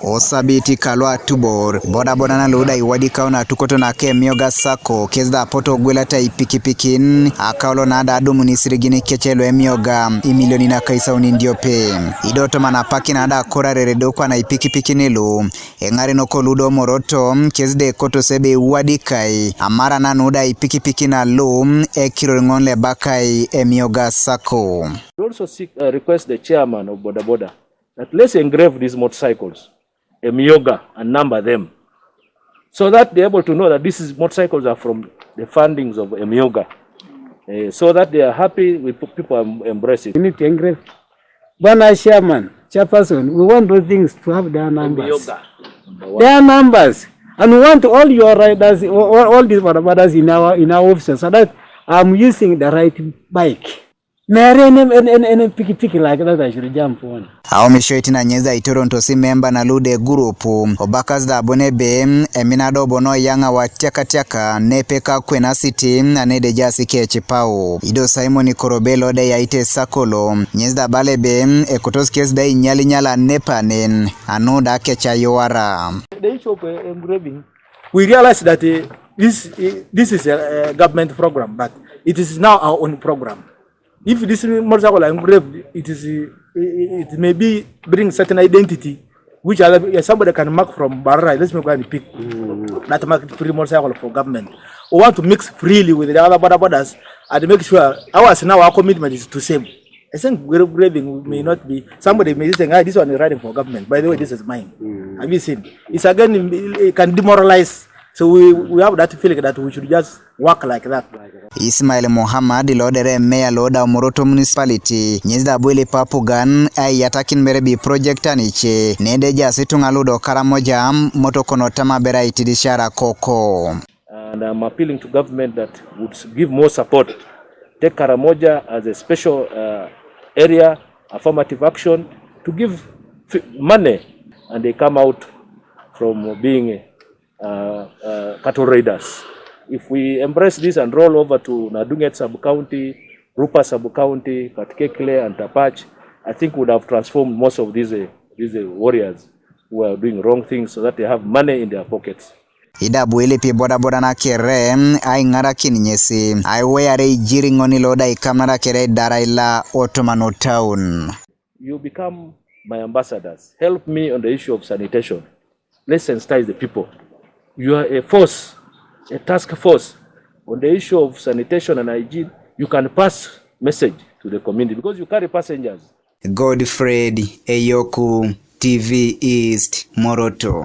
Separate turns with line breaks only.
Osabiti kalwa tubor boda boda na loda iwadi kauna tukoto na ke mioga sako kezda poto gwelata ipikipikin akaulo na ada adumu nisirigini kechelo emioga imilioni na kaisa unindiope idoto manapaki na ada kora reredo kwa na ipikipikin ilu engare noko ludo moroto kezde koto sebe uwadi kai amara na nuda ipikipikin alu kiroringonle bakai emioga sako.
We also request the chairman of Boda Boda that let's engrave these motorcycles, Emioga, and number them, so that they're able to know that these motorcycles are from the fundings of Emioga, so that they are happy with people embrace it.
We need to engrave. Bana chairman, chairperson, we want those things to have their numbers. Emioga, their numbers. And we want all your riders, all these riders in our offices, so that I'm using the right bike. And piki like that I should jump on.
Aomisho itina nyeza itoronto si member na lude gurupu obakas da bonebe eminado bono yanga wa tiaka nepeka kwena city na nede jasi kechipao ido Simon Korobelo de yaite sakolo nyeza balebe ekotos kes da nyali nyala nepanen anoda kecha yoara.
The issue of engraving, we realize that this is a government program, but it is now our own program. If this motorcycle are engraved, it may be bring certain identity, which somebody can mark from Barra. Let's go and pick that mark free motorcycle for government. We want to mix freely with the other borders and make sure our commitment is the same. I think engraving may not be, somebody may say, this one is riding for government. By the way, this is mine. Have you seen? It's again, it can demoralize. So we have that feeling that we should just work like that.
Ismail Muhammad lodere meya loda Moroto municipality nyezda bwele papugan ay yatakin merebi project aniche nende jasi tungaludo karamoja motokono tamabera itidishara koko.
And I'm appealing to government that would give more support. Take Karamoja as a special area, affirmative action, to give money, and they come out from being cattle raiders. If we embrace this and roll over to Nadunget sub-county, Rupa sub-county, Katkekle and Tapach, I think would have transformed most of these warriors who are doing wrong things so that they have money in their pockets.
Ida buili pi boda boda na kere ay ngara kininyesi ay weyare jiringoni loda ikamnara kere daraila Ottomano town.
You become my ambassadors. Help me on the issue of sanitation. Let's sensitize the people. You are a force, a task force on the issue of sanitation and hygiene. You can pass message to the community because you carry passengers.
Godfred Eyoku, TV East, Moroto.